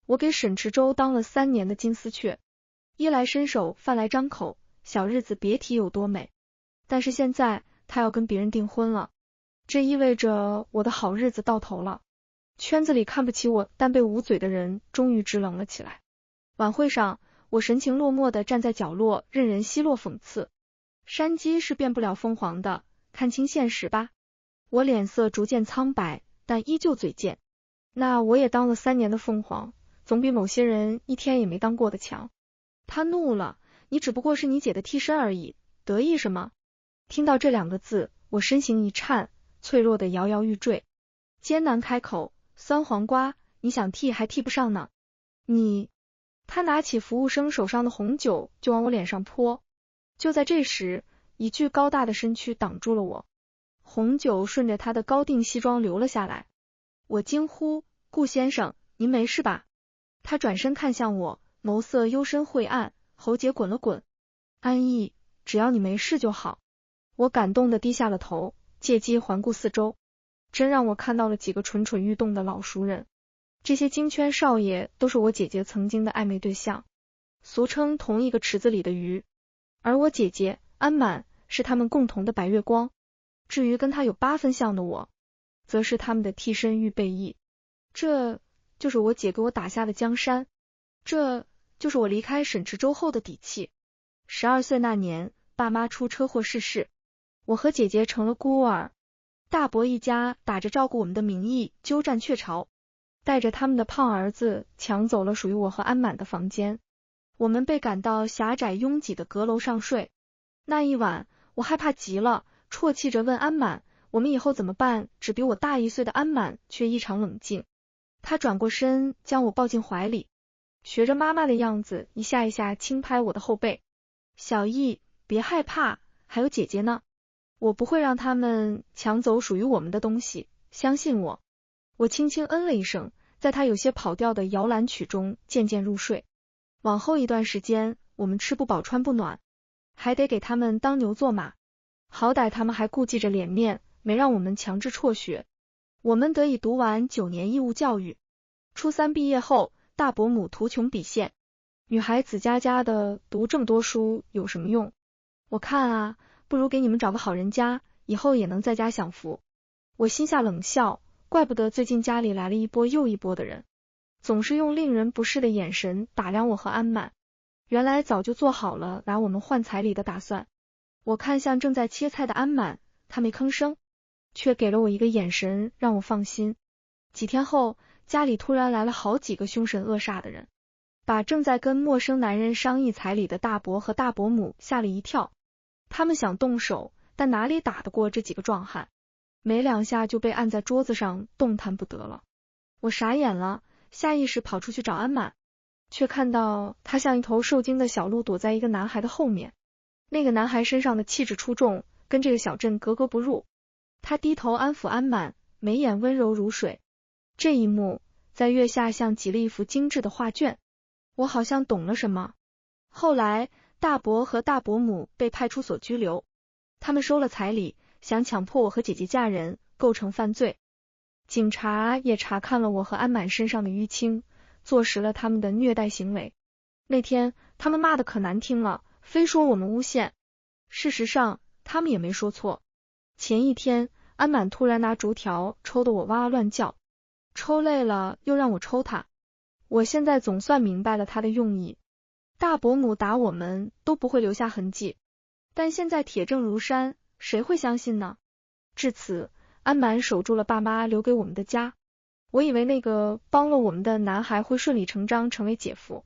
我给沈池洲当了3年的金丝雀，衣来伸手饭来张口，小日子别提有多美。但是现在他要跟别人订婚了，这意味着我的好日子到头了。圈子里看不起我但被捂嘴的人终于支棱了起来。晚会上，我神情落寞地站在角落，任人奚落讽刺。山鸡是变不了凤凰的，看清现实吧。我脸色逐渐苍白，但依旧嘴贱。那我也当了3年的凤凰，总比某些人1天也没当过的强。他怒了，你只不过是你姐的替身而已，得意什么？听到这2个字，我身形一颤，脆弱的摇摇欲坠，艰难开口，酸黄瓜，你想替还替不上呢。你……他拿起服务生手上的红酒就往我脸上泼。就在这时，一具高大的身躯挡住了我，红酒顺着他的高定西装流了下来。我惊呼，顾先生，您没事吧？他转身看向我，眸色幽深晦暗，喉结滚了滚。安逸，只要你没事就好。我感动地低下了头，借机环顾四周，真让我看到了几个蠢蠢欲动的老熟人。这些京圈少爷都是我姐姐曾经的暧昧对象，俗称同一个池子里的鱼。而我姐姐安满是他们共同的白月光，至于跟她有8分像的我，则是他们的替身预备役。这就是我姐给我打下的江山，这就是我离开沈池洲后的底气。12岁那年，爸妈出车祸逝世，我和姐姐成了孤儿。大伯一家打着照顾我们的名义鸠占鹊巢，带着他们的胖儿子抢走了属于我和安满的房间。我们被赶到狭窄拥挤的阁楼上睡。那一晚，我害怕极了，啜泣着问安满，我们以后怎么办？只比我大1岁的安满却异常冷静。他转过身，将我抱进怀里，学着妈妈的样子，一下一下轻拍我的后背。小易，别害怕，还有姐姐呢，我不会让他们抢走属于我们的东西，相信我。我轻轻嗯了一声，在他有些跑调的摇篮曲中渐渐入睡。往后一段时间，我们吃不饱穿不暖，还得给他们当牛做马，好歹他们还顾忌着脸面，没让我们强制辍学。我们得以读完9年义务教育。初3毕业后，大伯母图穷匕现，女孩子家家的读这么多书有什么用？我看啊，不如给你们找个好人家，以后也能在家享福。我心下冷笑，怪不得最近家里来了一波又一波的人，总是用令人不适的眼神打量我和安满，原来早就做好了拿我们换彩礼的打算。我看向正在切菜的安满，他没吭声，却给了我一个眼神让我放心。几天后，家里突然来了好几个凶神恶煞的人，把正在跟陌生男人商议彩礼的大伯和大伯母吓了一跳。他们想动手，但哪里打得过这几个壮汉，没2下就被按在桌子上动弹不得了。我傻眼了，下意识跑出去找安满，却看到他像一头受惊的小鹿躲在一个男孩的后面。那个男孩身上的气质出众，跟这个小镇格格不入。他低头安抚安满，眉眼温柔如水。这一幕在月下像挤了一幅精致的画卷，我好像懂了什么。后来大伯和大伯母被派出所拘留，他们收了彩礼，想强迫我和姐姐嫁人，构成犯罪。警察也查看了我和安满身上的淤青，坐实了他们的虐待行为。那天他们骂得可难听了，非说我们诬陷。事实上他们也没说错。前一天安满突然拿竹条抽得我哇哇乱叫，抽累了又让我抽他。我现在总算明白了他的用意。大伯母打我们都不会留下痕迹，但现在铁证如山，谁会相信呢？至此，安满守住了爸妈留给我们的家。我以为那个帮了我们的男孩会顺理成章成为姐夫，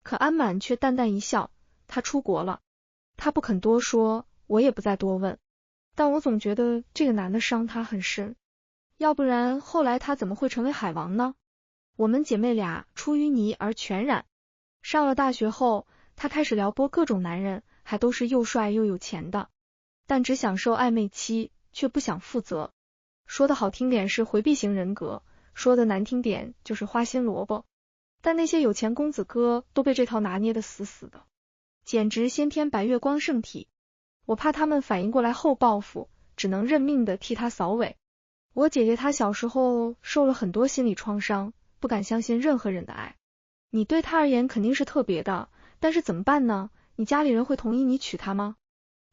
可安满却淡淡一笑，他出国了。他不肯多说，我也不再多问，但我总觉得这个男的伤他很深，要不然后来他怎么会成为海王呢？我们姐妹俩出淤泥而全染。上了大学后，他开始撩拨各种男人，还都是又帅又有钱的，但只享受暧昧期，却不想负责。说的好听点是回避型人格，说的难听点就是花心萝卜。但那些有钱公子哥都被这套拿捏得死死的，简直先天白月光圣体。我怕他们反应过来后报复，只能认命的替他扫尾。我姐姐她小时候受了很多心理创伤，不敢相信任何人的爱，你对他而言肯定是特别的，但是怎么办呢？你家里人会同意你娶她吗？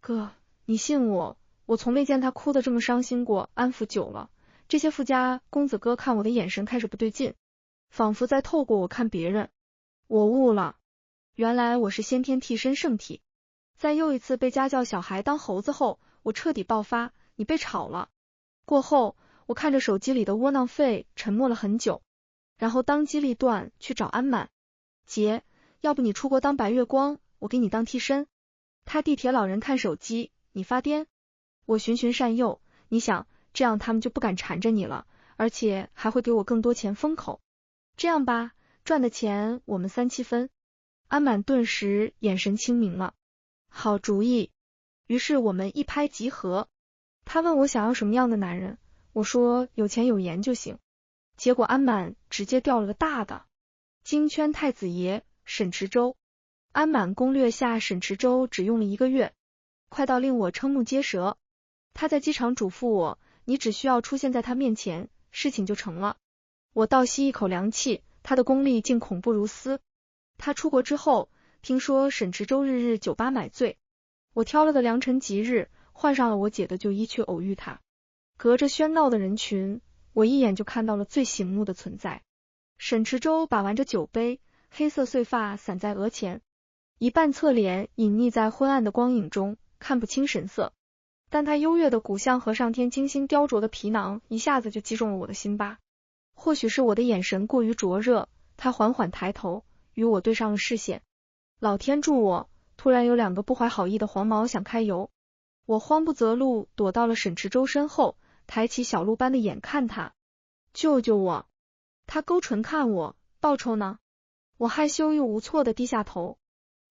哥，你信我，我从没见他哭得这么伤心过，安抚久了，这些富家公子哥看我的眼神开始不对劲，仿佛在透过我看别人。我悟了，原来我是先天替身圣体。在又一次被家教小孩当猴子后，我彻底爆发，你被炒了。过后，我看着手机里的窝囊废，沉默了很久，然后当机立断去找安满。姐，要不你出国当白月光，我给你当替身。他地铁老人看手机，你发癫？我循循善诱，你想，这样他们就不敢缠着你了，而且还会给我更多钱封口。这样吧，赚的钱我们3-7分。安满顿时眼神清明了。好主意。于是我们一拍即合。他问我想要什么样的男人，我说有钱有颜就行。结果安满直接掉了个大的。京圈太子爷沈池洲。安满攻略下沈池洲只用了1个月，快到令我瞠目结舌。他在机场嘱咐我，你只需要出现在他面前，事情就成了。我倒吸一口凉气，他的功力竟恐怖如斯。他出国之后，听说沈池洲日日酒吧买醉，我挑了个良辰吉日，换上了我姐的旧衣去偶遇他。隔着喧闹的人群，我一眼就看到了最醒目的存在。沈池洲把玩着酒杯，黑色碎发散在额前，一半侧脸隐匿在昏暗的光影中，看不清神色。但他优越的骨相和上天精心雕琢的皮囊一下子就击中了我的心巴。或许是我的眼神过于灼热，他缓缓抬头，与我对上了视线。老天助我，突然有2个不怀好意的黄毛想开油。我慌不择路，躲到了沈池洲身后，抬起小鹿般的眼看他。救救我！他勾唇看我，报酬呢？我害羞又无措的低下头。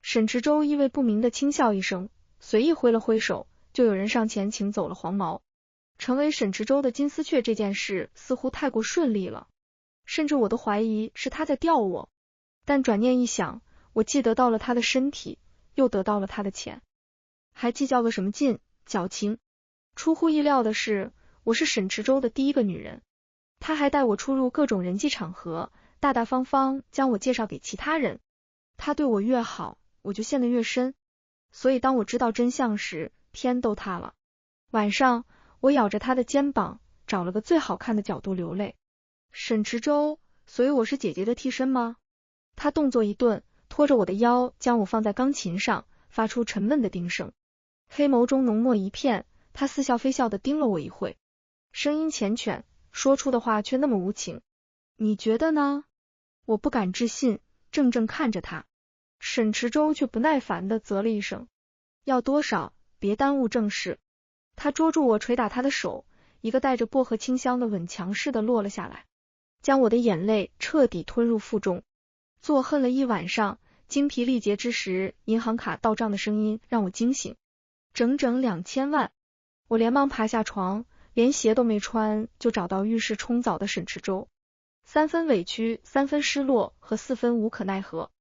沈池洲意味不明的轻笑一声，随意挥了挥手，就有人上前请走了黄毛。成为沈池洲的金丝雀这件事似乎太过顺利了，甚至我都怀疑是他在钓我。但转念一想，我既得到了他的身体，又得到了他的钱，还计较个什么劲？矫情。出乎意料的是，我是沈池洲的第1个女人。他还带我出入各种人际场合，大大方方将我介绍给其他人。他对我越好，我就陷得越深。所以当我知道真相时，天都塌了。晚上，我咬着他的肩膀，找了个最好看的角度流泪。沈池洲，所以我是姐姐的替身吗？他动作一顿，拖着我的腰，将我放在钢琴上，发出沉闷的叮声。黑眸中浓墨一片，他似笑非笑地盯了我一会，声音缱绻，说出的话却那么无情。你觉得呢？我不敢置信，怔怔看着他。沈池洲却不耐烦地啧了一声，要多少？别耽误正事。他捉住我捶打他的手，一个带着薄荷清香的吻强势地落了下来，将我的眼泪彻底吞入腹中。坐恨了一晚上，精疲力竭之时，银行卡到账的声音让我惊醒，整整2000万。我连忙爬下床，连鞋都没穿，就找到浴室冲澡的沈池洲。3分委屈，3分失落和4分无可奈何。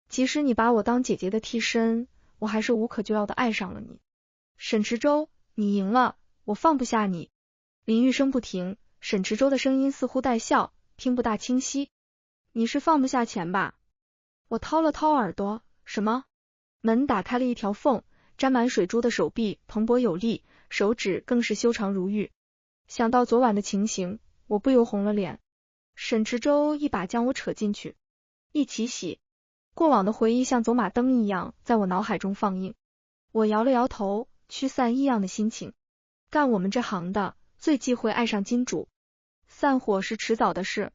即使你把我当姐姐的替身，我还是无可救药的爱上了你。沈池洲，你赢了，我放不下你。淋浴声不停，沈池洲的声音似乎带笑，听不大清晰。你是放不下钱吧？我掏了掏耳朵，什么？门打开了一条缝，沾满水珠的手臂蓬勃有力，手指更是修长如玉。想到昨晚的情形，我不由红了脸。沈池洲一把将我扯进去，一起洗。过往的回忆像走马灯一样在我脑海中放映。我摇了摇头，驱散异样的心情。干我们这行的，最忌讳爱上金主，散伙是迟早的事。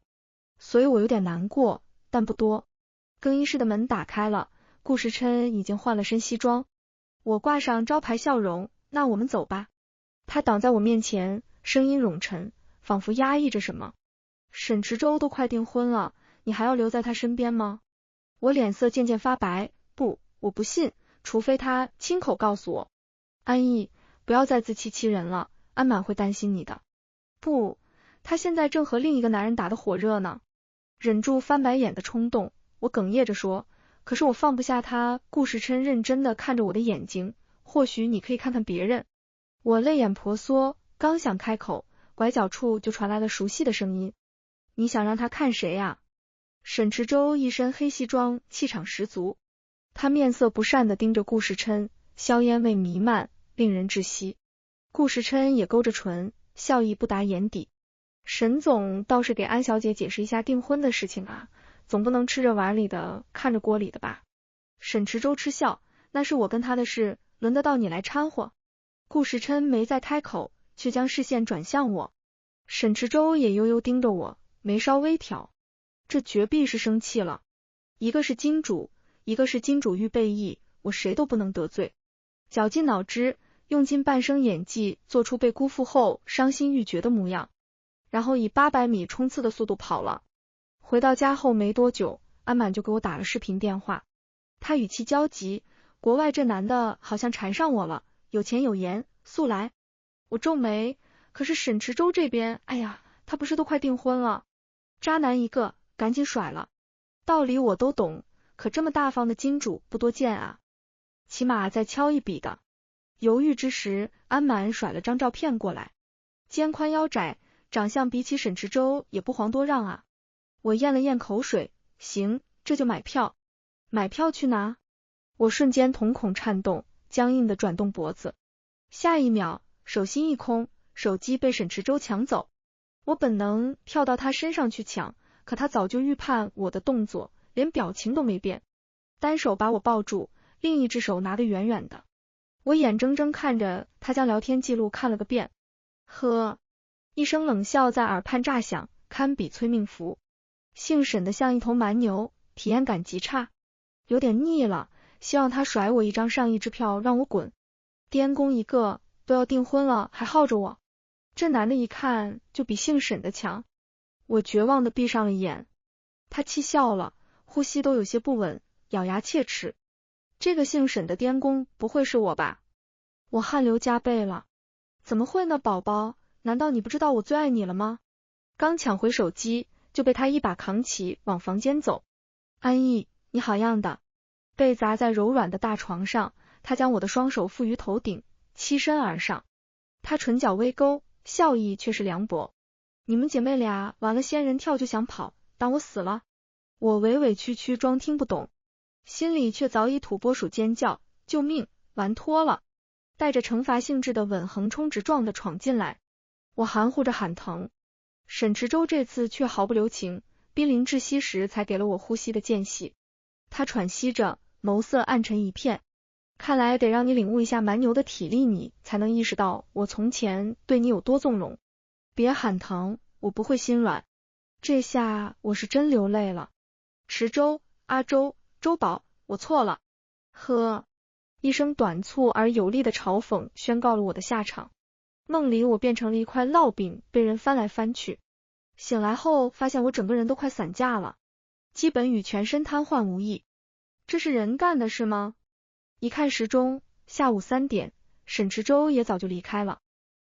所以我有点难过，但不多。更衣室的门打开了，顾时琛已经换了身西装。我挂上招牌笑容，那我们走吧。他挡在我面前，声音冗沉，仿佛压抑着什么。沈池洲都快订婚了，你还要留在他身边吗？我脸色渐渐发白，不，我不信，除非他亲口告诉我。安逸，不要再自欺欺人了，安满会担心你的。不，他现在正和另一个男人打得火热呢。忍住翻白眼的冲动，我哽咽着说，可是我放不下他。顾时琛认真地看着我的眼睛，或许你可以看看别人。我泪眼婆娑，刚想开口，拐角处就传来了熟悉的声音，你想让他看谁呀？沈池洲一身黑西装，气场十足，他面色不善地盯着顾世琛，硝烟味弥漫，令人窒息。顾世琛也勾着唇，笑意不达眼底。沈总倒是给安小姐解释一下订婚的事情啊，总不能吃着碗里的看着锅里的吧。沈池洲嗤笑，那是我跟他的事，轮得到你来掺和？顾世琛没再开口，却将视线转向我。沈池洲也悠悠盯着我，眉梢微挑，这绝壁是生气了。一个是金主，一个是金主预备役，我谁都不能得罪。绞尽脑汁，用尽半生演技，做出被辜负后伤心欲绝的模样，然后以800米冲刺的速度跑了。回到家后没多久，安满就给我打了视频电话，他语气焦急，国外这男的好像缠上我了，有钱有颜，速来。我皱眉，可是沈池洲这边，哎呀，他不是都快订婚了，渣男一个，赶紧甩了。道理我都懂，可这么大方的金主不多见啊，起码再敲一笔的。犹豫之时，安满甩了张照片过来，肩宽腰窄，长相比起沈池洲也不遑多让啊。我咽了咽口水，行，这就买票。买票去哪？我瞬间瞳孔颤动，僵硬的转动脖子。下一秒，手心一空，手机被沈池洲抢走。我本能跳到他身上去抢，可他早就预判我的动作，连表情都没变，单手把我抱住，另一只手拿得远远的。我眼睁睁看着他将聊天记录看了个遍。呵，一声冷笑在耳畔炸响，堪比催命符。姓沈的像一头蛮牛，体验感极差，有点腻了，希望他甩我一张上亿支票让我滚。颠公一个，都要订婚了还耗着我，这男的一看就比姓沈的强。我绝望的闭上了眼。他气笑了，呼吸都有些不稳，咬牙切齿。这个姓沈的颠公不会是我吧？我汗流浃背了。怎么会呢，宝宝？难道你不知道我最爱你了吗？刚抢回手机，就被他一把扛起往房间走。安逸，你好样的。被砸在柔软的大床上，他将我的双手负于头顶，栖身而上。他唇角微勾，笑意却是凉薄。你们姐妹俩玩了仙人跳就想跑，当我死了？我委委屈屈装听不懂，心里却早已土拨鼠尖叫，救命，玩脱了。带着惩罚性质的吻横冲直撞的闯进来，我含糊着喊疼。沈池洲这次却毫不留情，濒临窒息时才给了我呼吸的间隙。他喘息着，眸色暗沉一片。看来得让你领悟一下蛮牛的体力，你才能意识到我从前对你有多纵容。别喊疼，我不会心软。这下我是真流泪了。池洲，阿洲，周宝，我错了。呵，一声短促而有力的嘲讽宣告了我的下场。梦里我变成了一块烙饼，被人翻来翻去。醒来后发现我整个人都快散架了，基本与全身瘫痪无异。这是人干的事吗？一看时钟，下午3点，沈池洲也早就离开了。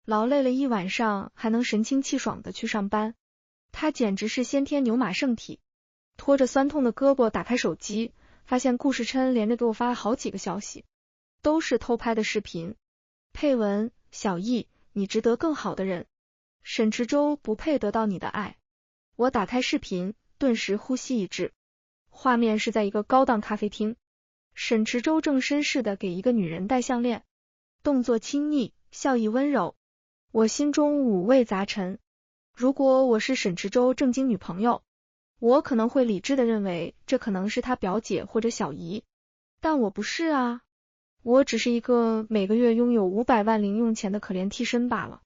劳累了一晚上，还能神清气爽的去上班，他简直是先天牛马圣体。拖着酸痛的胳膊打开手机，发现顾世琛连着给我发了好几个消息，都是偷拍的视频。配文：小易，你值得更好的人，沈池洲不配得到你的爱。我打开视频，顿时呼吸一滞。画面是在一个高档咖啡厅，沈池洲正绅士的给一个女人戴项链，动作亲昵，笑意温柔。我心中五味杂陈。如果我是沈池洲正经女朋友，我可能会理智的认为这可能是他表姐或者小姨，但我不是啊，我只是一个每个月拥有500万零用钱的可怜替身罢了。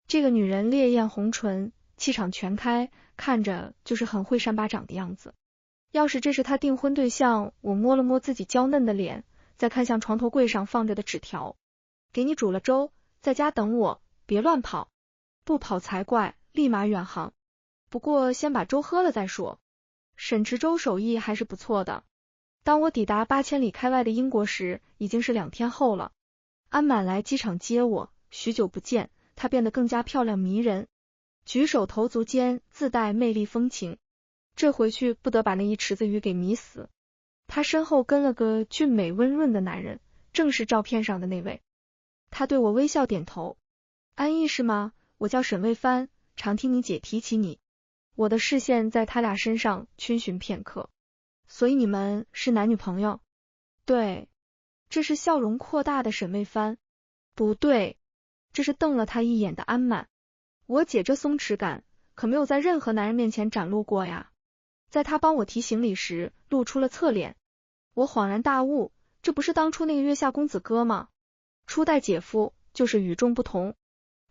这个女人烈焰红唇，气场全开，看着就是很会扇巴掌的样子。要是这是他订婚对象，我摸了摸自己娇嫩的脸，再看向床头柜上放着的纸条，给你煮了粥，在家等我，别乱跑，不跑才怪，立马远航。不过先把粥喝了再说。沈池洲手艺还是不错的。当我抵达8千里开外的英国时，已经是2天后了。安满来机场接我，许久不见，她变得更加漂亮迷人，举手投足间自带魅力风情。这回去不得把那一池子鱼给迷死。她身后跟了个俊美温润的男人，正是照片上的那位。他对我微笑点头。安逸是吗？我叫沈卫帆，常听你姐提起你。我的视线在他俩身上逡巡片刻。所以你们是男女朋友？对。这是笑容扩大的沈卫帆。不对，这是瞪了他一眼的安满。我姐这松弛感可没有在任何男人面前展露过呀。在他帮我提行李时露出了侧脸。我恍然大悟，这不是当初那个月下公子哥吗？初代姐夫就是与众不同。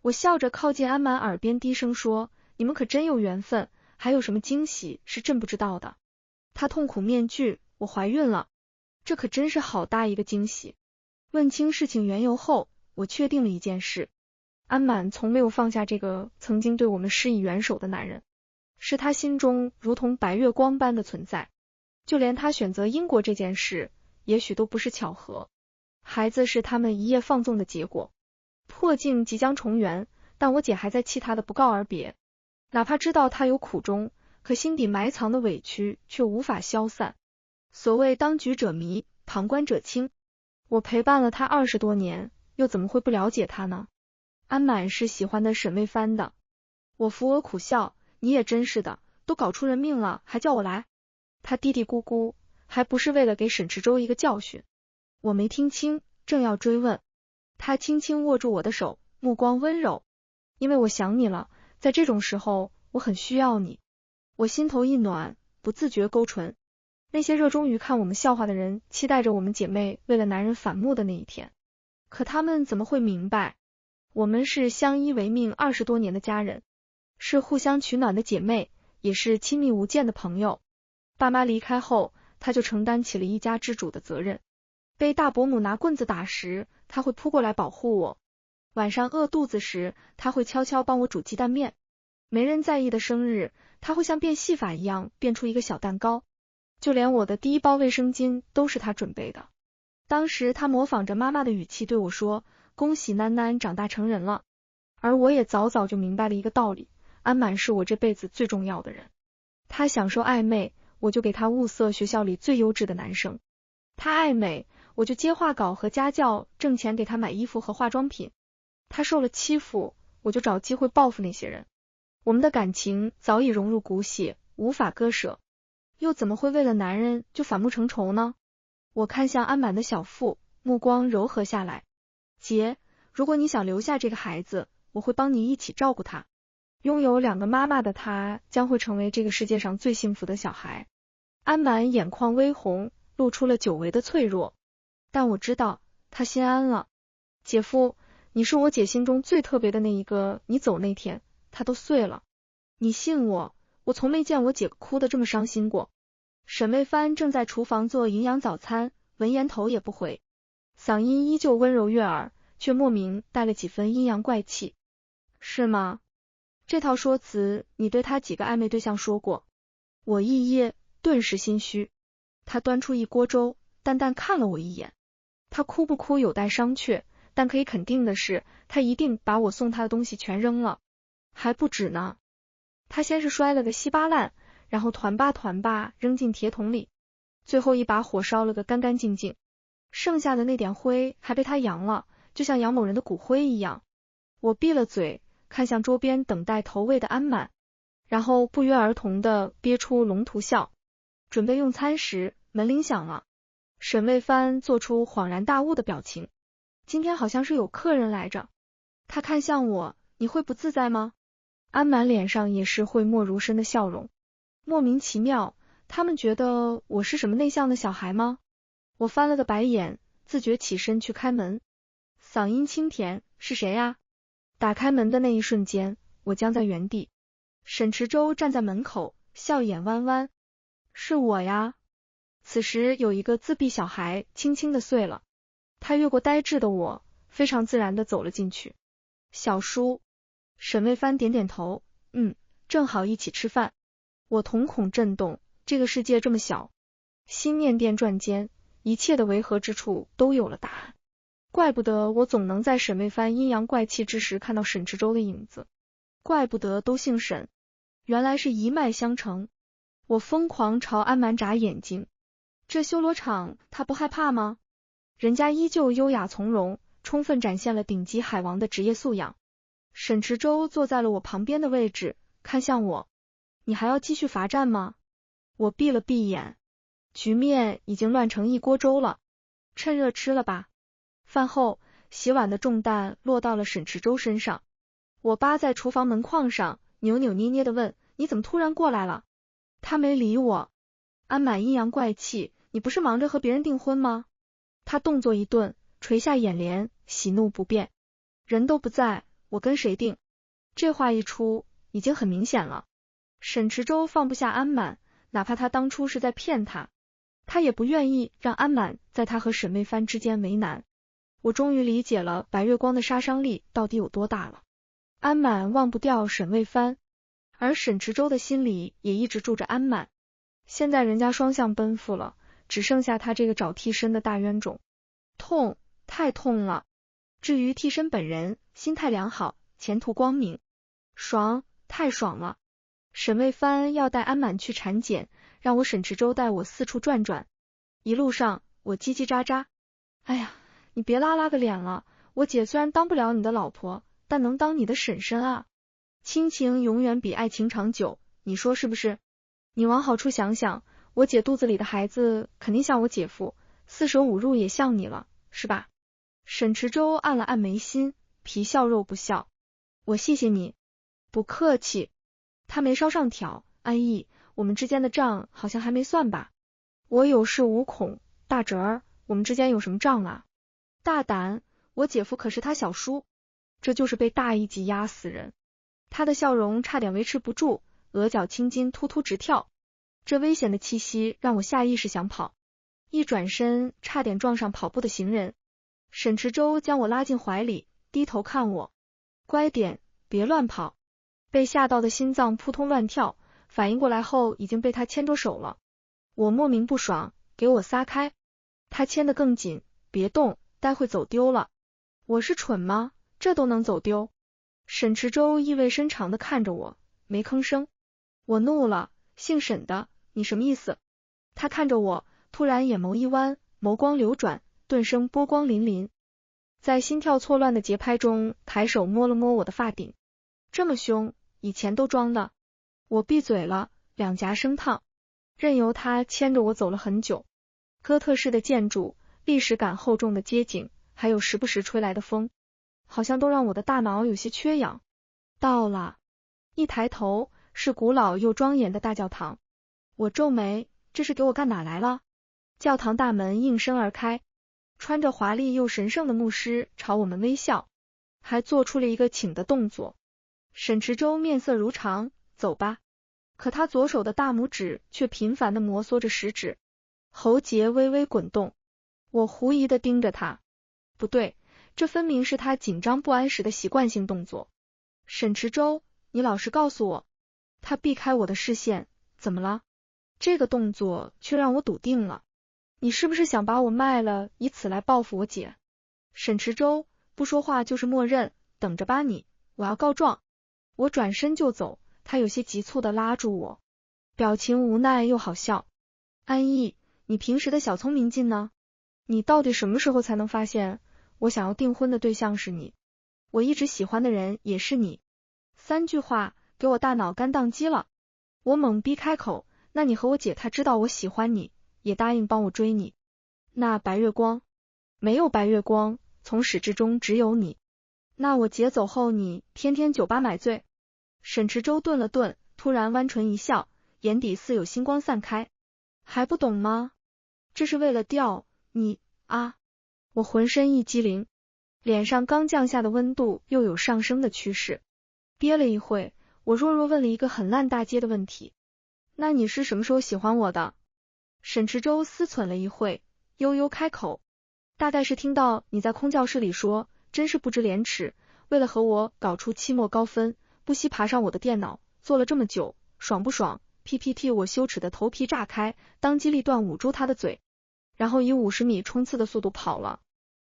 我笑着靠近安满耳边低声说，你们可真有缘分，还有什么惊喜是朕不知道的？他痛苦面具，我怀孕了。这可真是好大一个惊喜。问清事情缘由后，我确定了一件事，安满从没有放下这个曾经对我们施以援手的男人，是他心中如同白月光般的存在。就连他选择英国这件事，也许都不是巧合。孩子是他们一夜放纵的结果。破镜即将重圆，但我姐还在气他的不告而别。哪怕知道他有苦衷，可心底埋藏的委屈却无法消散。所谓当局者迷，旁观者清。我陪伴了他20多年，又怎么会不了解他呢？安满是喜欢的沈卫帆的。我扶额苦笑，你也真是的，都搞出人命了，还叫我来。他嘀嘀咕咕，还不是为了给沈池洲一个教训。我没听清，正要追问，他轻轻握住我的手，目光温柔。因为我想你了，在这种时候，我很需要你。我心头一暖，不自觉勾唇。那些热衷于看我们笑话的人，期待着我们姐妹为了男人反目的那一天。可他们怎么会明白，我们是相依为命20多年的家人，是互相取暖的姐妹，也是亲密无间的朋友。爸妈离开后，他就承担起了一家之主的责任。被大伯母拿棍子打时，他会扑过来保护我。晚上饿肚子时，他会悄悄帮我煮鸡蛋面。没人在意的生日，他会像变戏法一样变出一个小蛋糕。就连我的第一包卫生巾都是他准备的。当时他模仿着妈妈的语气对我说，恭喜囡囡长大成人了。而我也早早就明白了一个道理，安满是我这辈子最重要的人。他享受暧昧，我就给他物色学校里最优质的男生。他爱美，我就接画稿和家教，挣钱给他买衣服和化妆品。他受了欺负，我就找机会报复那些人。我们的感情早已融入骨血，无法割舍。又怎么会为了男人就反目成仇呢？我看向安满的小腹，目光柔和下来。姐，如果你想留下这个孩子，我会帮你一起照顾他。拥有2个妈妈的他，将会成为这个世界上最幸福的小孩。安满眼眶微红，露出了久违的脆弱。但我知道，他心安了。姐夫，你是我姐心中最特别的那一个，你走那天，她都碎了。你信我，我从没见我姐哭得这么伤心过。沈卫帆正在厨房做营养早餐，闻言头也不回，嗓音依旧温柔悦耳，却莫名带了几分阴阳怪气。是吗？这套说辞你对他几个暧昧对象说过？我一噎，顿时心虚。他端出一锅粥，淡淡看了我一眼。他哭不哭有待商榷，但可以肯定的是，他一定把我送他的东西全扔了。还不止呢。他先是摔了个稀巴烂，然后团吧扔进铁桶里，最后一把火烧了个干干净净，剩下的那点灰还被他扬了，就像扬某人的骨灰一样。我闭了嘴，看向桌边等待投喂的安满，然后不约而同的憋出龙图笑。准备用餐时，门铃响了。沈卫帆做出恍然大悟的表情，今天好像是有客人来着。他看向我，你会不自在吗？安满脸上也是讳莫如深的笑容。莫名其妙，他们觉得我是什么内向的小孩吗？我翻了个白眼，自觉起身去开门。嗓音清甜，是谁呀？打开门的那一瞬间，我僵在原地。沈池洲站在门口，笑眼弯弯。是我呀。此时有一个自闭小孩轻轻的碎了，他越过呆滞的我，非常自然的走了进去。小叔。沈卫帆点点头，正好一起吃饭。我瞳孔震动，这个世界这么小，心念电转间，一切的违和之处都有了答案。怪不得我总能在沈卫帆阴阳怪气之时看到沈池洲的影子，怪不得都姓沈，原来是一脉相承。我疯狂朝安满眨眼睛，这修罗场他不害怕吗？人家依旧优雅从容，充分展现了顶级海王的职业素养。沈池洲坐在了我旁边的位置，看向我，你还要继续罚站吗？我闭了闭眼，局面已经乱成一锅粥了，趁热吃了吧。饭后，洗碗的重担落到了沈池洲身上。我扒在厨房门框上，扭扭捏捏的问，你怎么突然过来了？他没理我。安满阴阳怪气，你不是忙着和别人订婚吗？他动作一顿，垂下眼帘，喜怒不变。人都不在，我跟谁订？这话一出，已经很明显了。沈池洲放不下安满，哪怕他当初是在骗他，他也不愿意让安满在他和沈卫帆之间为难。我终于理解了白月光的杀伤力到底有多大了。安满忘不掉沈卫帆，而沈池洲的心里也一直住着安满。现在人家双向奔赴了，只剩下他这个找替身的大冤种。痛，太痛了。至于替身本人，心态良好，前途光明。爽，太爽了。沈卫帆要带安满去产检，让我沈池洲带我四处转转。一路上我叽叽喳喳，哎呀，你别拉个脸了，我姐虽然当不了你的老婆，但能当你的婶婶啊。亲情永远比爱情长久，你说是不是？你往好处想想，我姐肚子里的孩子肯定像我姐夫，四舍五入也像你了，是吧？沈池洲按了按眉心，皮笑肉不笑。我谢谢你。不客气。他眉梢上挑，安逸，我们之间的账好像还没算吧？我有恃无恐，大侄儿，我们之间有什么账啊？大胆，我姐夫可是他小叔。这就是被大一级压死人。他的笑容差点维持不住，额角青筋突突直跳。这危险的气息让我下意识想跑，一转身差点撞上跑步的行人。沈池洲将我拉进怀里，低头看我，乖点，别乱跑。被吓到的心脏扑通乱跳，反应过来后已经被他牵着手了。我莫名不爽，给我撒开。他牵得更紧，别动，待会走丢了。我是蠢吗？这都能走丢？沈池洲意味深长地看着我，没吭声。我怒了，姓沈的，你什么意思？他看着我，突然眼眸一弯，眸光流转，顿生波光粼粼。在心跳错乱的节拍中，抬手摸了摸我的发顶。这么凶，以前都装的。我闭嘴了，两颊生烫，任由他牵着我走了很久。哥特式的建筑，历史感厚重的街景，还有时不时吹来的风，好像都让我的大脑有些缺氧。到了，一抬头是古老又庄严的大教堂。我皱眉，这是给我干哪来了？教堂大门应声而开，穿着华丽又神圣的牧师朝我们微笑，还做出了一个请的动作。沈池洲面色如常，走吧。可他左手的大拇指却频繁地摩挲着食指，喉结微微滚动。我狐疑地盯着他，不对，这分明是他紧张不安时的习惯性动作。沈池洲，你老实告诉我。他避开我的视线，怎么了？这个动作却让我笃定了。你是不是想把我卖了，以此来报复我姐？沈池洲，不说话就是默认，等着吧你，我要告状。我转身就走，他有些急促地拉住我，表情无奈又好笑。安逸，你平时的小聪明劲呢？你到底什么时候才能发现我想要订婚的对象是你，我一直喜欢的人也是你？3句话给我大脑干宕机了。我猛逼开口，那你和我姐她知道我喜欢你，也答应帮我追你。那白月光？没有白月光，从始至终只有你。那我姐走后你天天酒吧买醉？沈池洲顿了顿，突然弯唇一笑，眼底似有星光散开。还不懂吗？这是为了钓你啊！我浑身一激灵，脸上刚降下的温度又有上升的趋势。憋了一会，我弱弱问了一个很烂大街的问题，那你是什么时候喜欢我的？沈池洲思忖了一会，悠悠开口，大概是听到你在空教室里说，真是不知廉耻，为了和我搞出期末高分，不惜爬上我的电脑，做了这么久，爽不爽？ PPT 我羞耻的头皮炸开，当机立断捂住他的嘴，然后以50米冲刺的速度跑了。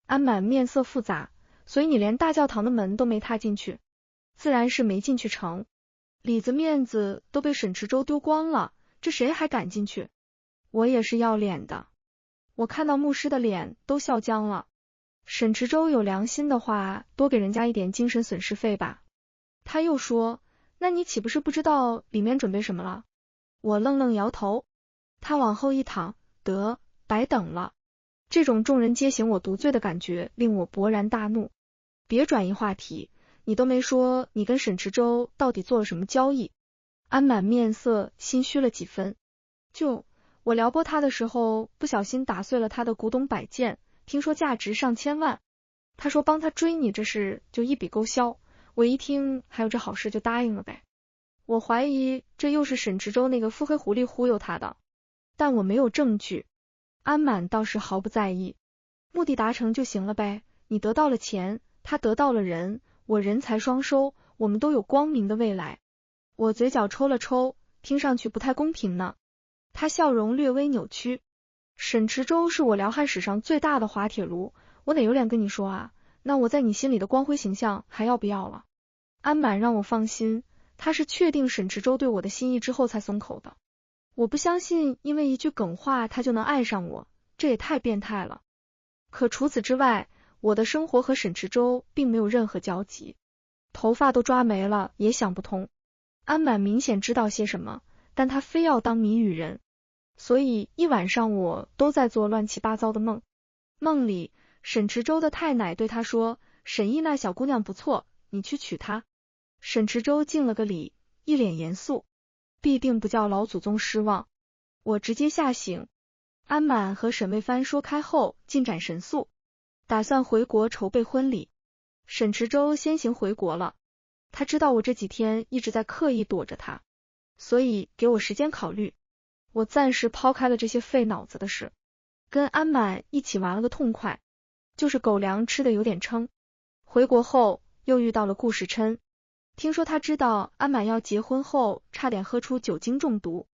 安满面色复杂，所以你连大教堂的门都没踏进去？自然是没进去成，里子面子都被沈池洲丢光了，这谁还敢进去？我也是要脸的。我看到牧师的脸都笑僵了。沈池洲有良心的话，多给人家一点精神损失费吧。他又说，那你岂不是不知道里面准备什么了？我愣愣摇头。他往后一躺，得，白等了。这种众人皆醒我独醉的感觉令我勃然大怒。别转移话题，你都没说你跟沈池洲到底做了什么交易。安满面色心虚了几分。我撩拨他的时候，不小心打碎了他的古董摆件，听说价值上千万。他说帮他追你这事就一笔勾销，我一听还有这好事就答应了呗。我怀疑这又是沈池洲那个腹黑狐狸忽悠他的，但我没有证据。安满倒是毫不在意，目的达成就行了呗，你得到了钱，他得到了人，我人财双收，我们都有光明的未来。我嘴角抽了抽，听上去不太公平呢。他笑容略微扭曲。沈池洲是我辽汉史上最大的滑铁卢，我哪有脸跟你说啊？那我在你心里的光辉形象还要不要了？安满让我放心，他是确定沈池洲对我的心意之后才松口的。我不相信因为一句梗话他就能爱上我，这也太变态了。可除此之外，我的生活和沈池洲并没有任何交集。头发都抓没了，也想不通。安满明显知道些什么，但他非要当谜语人，所以一晚上我都在做乱七八糟的梦。梦里，沈池洲的太奶对他说，沈毅那小姑娘不错，你去娶她。沈池洲敬了个礼，一脸严肃，必定不叫老祖宗失望。我直接吓醒。安满和沈卫帆说开后，进展神速，打算回国筹备婚礼。沈池洲先行回国了，他知道我这几天一直在刻意躲着他，所以给我时间考虑。我暂时抛开了这些费脑子的事，跟安满一起玩了个痛快，就是狗粮吃的有点撑。回国后又遇到了顾时琛，听说他知道安满要结婚后，差点喝出酒精中毒，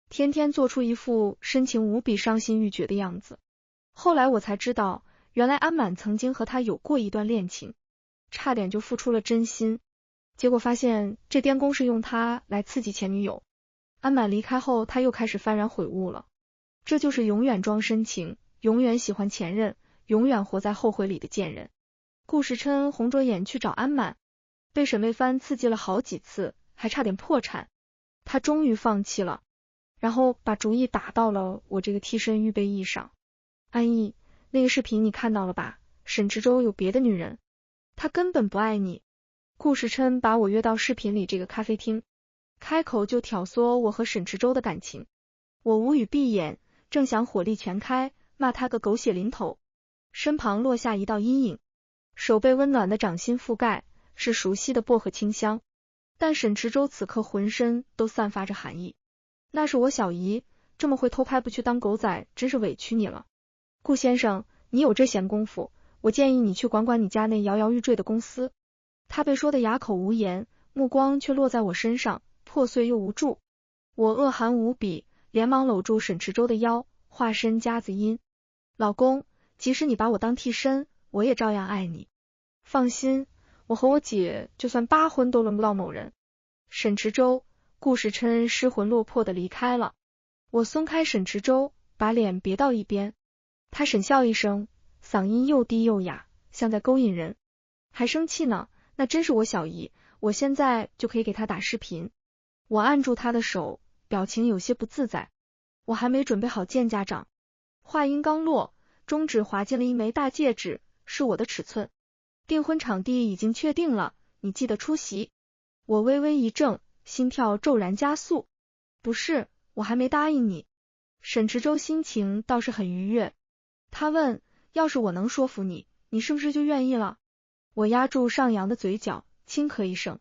天天做出一副深情无比伤心欲绝的样子。后来我才知道，原来安满曾经和他有过一段恋情，差点就付出了真心，结果发现这颠功是用他来刺激前女友。安满离开后，他又开始幡然悔悟了，这就是永远装深情，永远喜欢前任，永远活在后悔里的贱人。顾时琛红着眼去找安满，被沈卫帆刺激了好几次，还差点破产，他终于放弃了，然后把主意打到了我这个替身预备役上。安逸，那个视频你看到了吧？沈池洲有别的女人，他根本不爱你。顾时琛把我约到视频里这个咖啡厅，开口就挑唆我和沈池洲的感情。我无语闭眼，正想火力全开，骂他个狗血淋头，身旁落下一道阴影，手被温暖的掌心覆盖，是熟悉的薄荷清香，但沈池洲此刻浑身都散发着寒意。那是我小姨，这么会偷拍不去当狗仔，真是委屈你了。顾先生，你有这闲工夫，我建议你去管管你家那摇摇欲坠的公司。他被说得哑口无言，目光却落在我身上，破碎又无助。我恶寒无比，连忙搂住沈池洲的腰，化身夹子音。老公，即使你把我当替身，我也照样爱你。放心，我和我姐就算8婚都轮不到某人。沈池洲，顾时琛失魂落魄的离开了。我松开沈池洲，把脸别到一边。他沈笑一声，嗓音又低又哑，像在勾引人。还生气呢？那真是我小姨，我现在就可以给她打视频。我按住他的手，表情有些不自在。我还没准备好见家长。话音刚落，中指滑进了一枚大戒指，是我的尺寸。订婚场地已经确定了，你记得出席。我微微一怔，心跳骤然加速。不是，我还没答应你。沈池洲心情倒是很愉悦，他问，要是我能说服你，你是不是就愿意了？我压住上扬的嘴角，轻咳一声，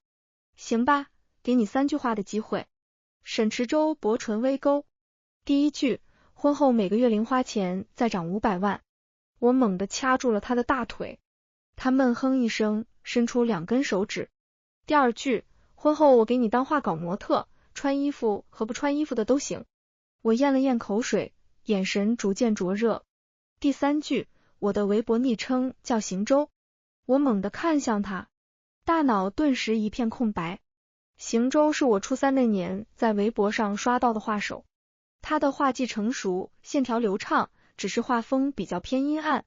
行吧，给你3句话的机会。沈池洲薄唇微勾，第1句，婚后每个月零花钱再涨500万。我猛地掐住了他的大腿，他闷哼一声，伸出2根手指。第2句，婚后我给你当画稿模特，穿衣服和不穿衣服的都行。我咽了咽口水，眼神逐渐灼热。第3句，我的微博昵称叫行舟。我猛地看向他，大脑顿时一片空白。行舟是我初3那年在微博上刷到的画手，他的画技成熟，线条流畅，只是画风比较偏阴暗，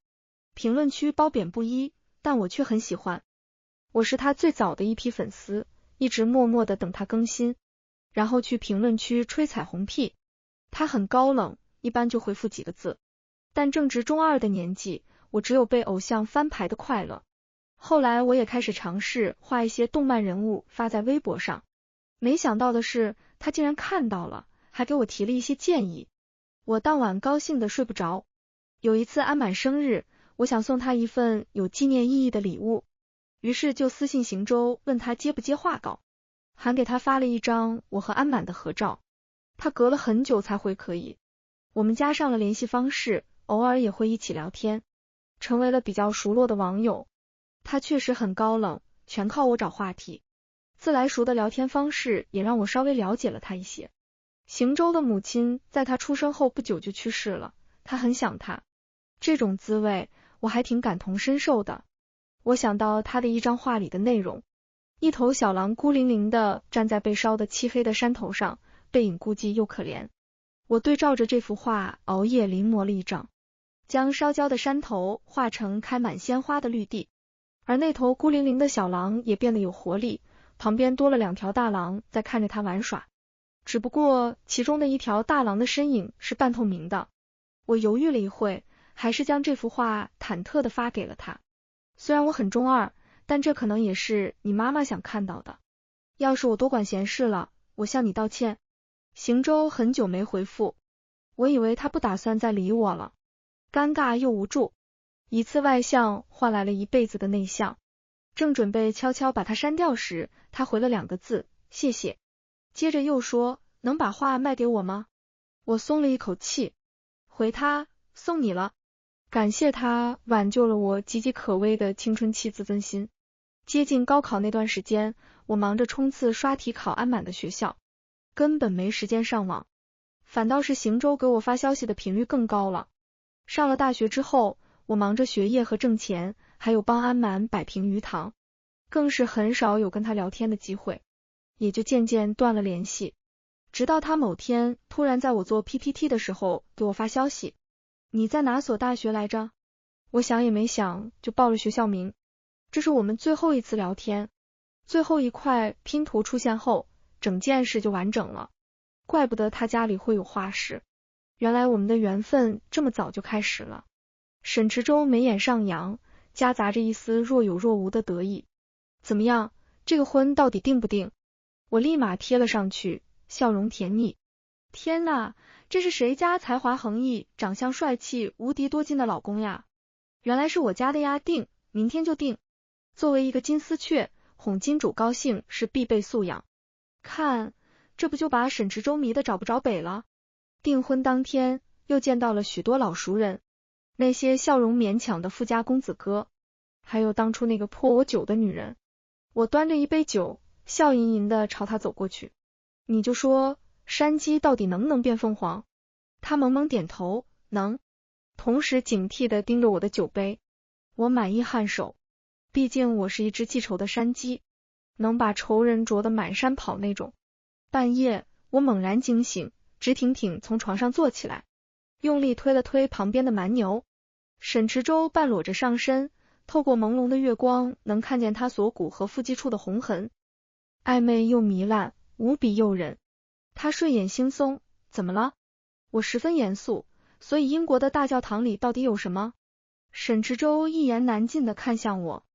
评论区褒贬不一，但我却很喜欢。我是他最早的一批粉丝，一直默默的等他更新，然后去评论区吹彩虹屁。他很高冷，一般就回复几个字。但正值中二的年纪，我只有被偶像翻牌的快乐。后来我也开始尝试画一些动漫人物发在微博上，没想到的是，他竟然看到了，还给我提了一些建议。我当晚高兴的睡不着。有一次安满生日，我想送他一份有纪念意义的礼物，于是就私信行舟问他接不接画稿，还给他发了一张我和安满的合照。他隔了很久才回可以，我们加上了联系方式，偶尔也会一起聊天，成为了比较熟络的网友。他确实很高冷，全靠我找话题。自来熟的聊天方式也让我稍微了解了他一些。行舟的母亲在他出生后不久就去世了，他很想他。这种滋味我还挺感同身受的。我想到他的一张画里的内容，一头小狼孤零零的站在被烧得漆黑的山头上，背影孤寂又可怜。我对照着这幅画熬夜临摹了一张，将烧焦的山头画成开满鲜花的绿地，而那头孤零零的小狼也变得有活力，旁边多了2条大狼在看着他玩耍。只不过其中的一条大狼的身影是半透明的。我犹豫了一会，还是将这幅画忐忑的发给了他。虽然我很中二，但这可能也是你妈妈想看到的。要是我多管闲事了，我向你道歉。行舟很久没回复，我以为他不打算再理我了，尴尬又无助。一次外向换来了一辈子的内向。正准备悄悄把他删掉时，他回了2个字，谢谢。接着又说，能把画卖给我吗？我松了一口气，回他，送你了。感谢他挽救了我岌岌可危的青春期自尊心。接近高考那段时间，我忙着冲刺刷题考安满的学校，根本没时间上网，反倒是行舟给我发消息的频率更高了。上了大学之后，我忙着学业和挣钱，还有帮安满摆平鱼塘，更是很少有跟他聊天的机会，也就渐渐断了联系。直到他某天突然在我做 PPT 的时候给我发消息，你在哪所大学来着？我想也没想就报了学校名。这是我们最后一次聊天，最后一块拼图出现后，整件事就完整了。怪不得他家里会有画室，原来我们的缘分这么早就开始了。沈池洲眉眼上扬，夹杂着一丝若有若无的得意。怎么样，这个婚到底定不定？我立马贴了上去，笑容甜蜜。天哪，这是谁家才华横溢、长相帅气、无敌多金的老公呀？原来是我家的呀，定，明天就定。作为一个金丝雀，哄金主高兴是必备素养。看，这不就把沈池洲迷得找不着北了。订婚当天，又见到了许多老熟人，那些笑容勉强的富家公子哥，还有当初那个泼我酒的女人。我端着一杯酒，笑吟吟的朝他走过去。你就说，山鸡到底能不能变凤凰？他萌萌点头，能，同时警惕的盯着我的酒杯。我满意颔首，毕竟我是一只记仇的山鸡，能把仇人啄得满山跑那种。半夜，我猛然惊醒，直挺挺从床上坐起来，用力推了推旁边的蛮牛。沈池洲半裸着上身，透过朦胧的月光，能看见他锁骨和腹肌处的红痕，暧昧又糜烂，无比诱人。他睡眼惺忪，怎么了？我十分严肃，所以英国的大教堂里到底有什么？沈池洲一言难尽的看向我，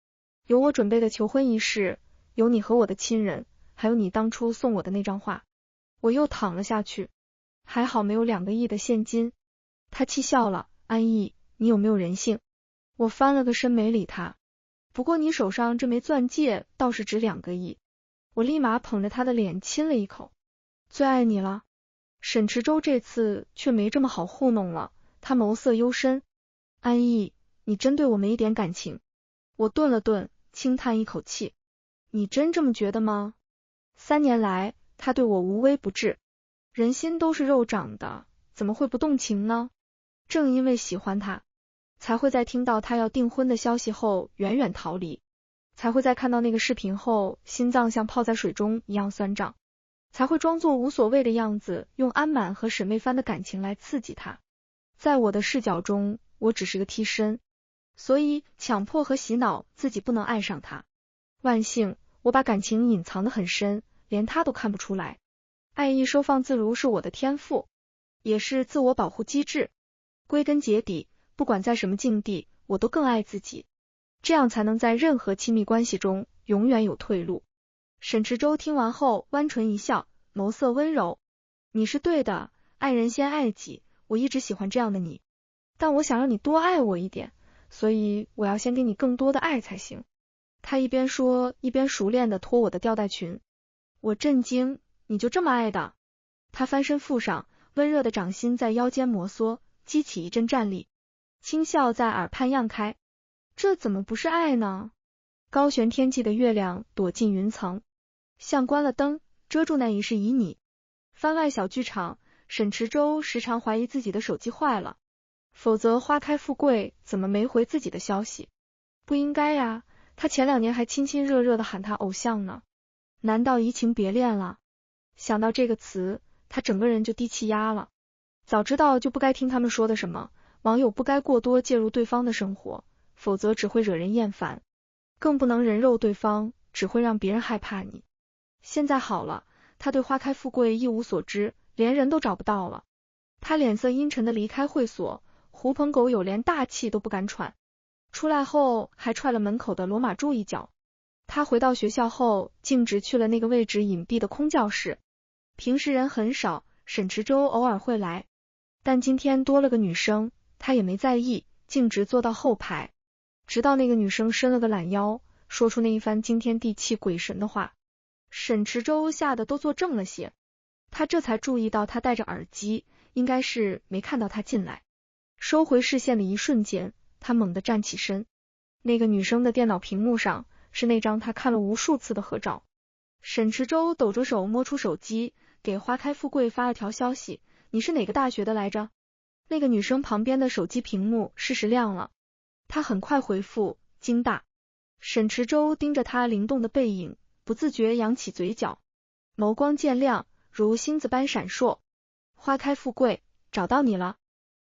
有我准备的求婚仪式，有你和我的亲人，还有你当初送我的那张画。我又躺了下去，还好没有2个亿的现金。他气笑了，安逸，你有没有人性？我翻了个身没理他。不过你手上这枚钻戒倒是值2个亿。我立马捧着他的脸亲了一口。最爱你了。沈池洲这次却没这么好糊弄了，他眸色幽深。安逸，你真对我没一点感情？我顿了顿，轻叹一口气。你真这么觉得吗？3年来，他对我无微不至，人心都是肉长的，怎么会不动情呢？正因为喜欢他，才会在听到他要订婚的消息后远远逃离，才会在看到那个视频后心脏像泡在水中一样酸胀，才会装作无所谓的样子，用安满和沈媚帆的感情来刺激他。在我的视角中，我只是个替身，所以强迫和洗脑自己不能爱上他。万幸，我把感情隐藏得很深，连他都看不出来。爱意收放自如是我的天赋，也是自我保护机制。归根结底，不管在什么境地，我都更爱自己，这样才能在任何亲密关系中永远有退路。沈池洲听完后弯唇一笑，眸色温柔。你是对的，爱人先爱己，我一直喜欢这样的你。但我想让你多爱我一点，所以我要先给你更多的爱才行。他一边说，一边熟练地脱我的吊带裙。我震惊，你就这么爱的？他翻身附上，温热的掌心在腰间摩挲，激起一阵战栗，轻笑在耳畔漾开。这怎么不是爱呢？高悬天际的月亮躲进云层，像关了灯，遮住那一世旖旎。番外小剧场，沈池洲时常怀疑自己的手机坏了，否则花开富贵怎么没回自己的消息？不应该呀，他前2年还亲亲热热的喊他偶像呢，难道移情别恋了？想到这个词，他整个人就低气压了。早知道就不该听他们说的什么网友不该过多介入对方的生活，否则只会惹人厌烦，更不能人肉对方，只会让别人害怕你。现在好了，他对花开富贵一无所知，连人都找不到了。他脸色阴沉的离开会所，狐朋狗友连大气都不敢喘。出来后还踹了门口的罗马柱一脚。他回到学校后，径直去了那个位置隐蔽的空教室。平时人很少，沈池洲偶尔会来，但今天多了个女生，他也没在意，径直坐到后排，直到那个女生伸了个懒腰，说出那一番惊天地泣鬼神的话。沈池洲吓得都坐正了些，他这才注意到他戴着耳机，应该是没看到他进来。收回视线的一瞬间，他猛地站起身，那个女生的电脑屏幕上是那张他看了无数次的合照。沈池洲抖着手摸出手机，给花开富贵发了条消息，你是哪个大学的来着？那个女生旁边的手机屏幕适时亮了，他很快回复，京大。沈池洲盯着他灵动的背影，不自觉扬起嘴角，眸光渐亮，如星子般闪烁。花开富贵，找到你了。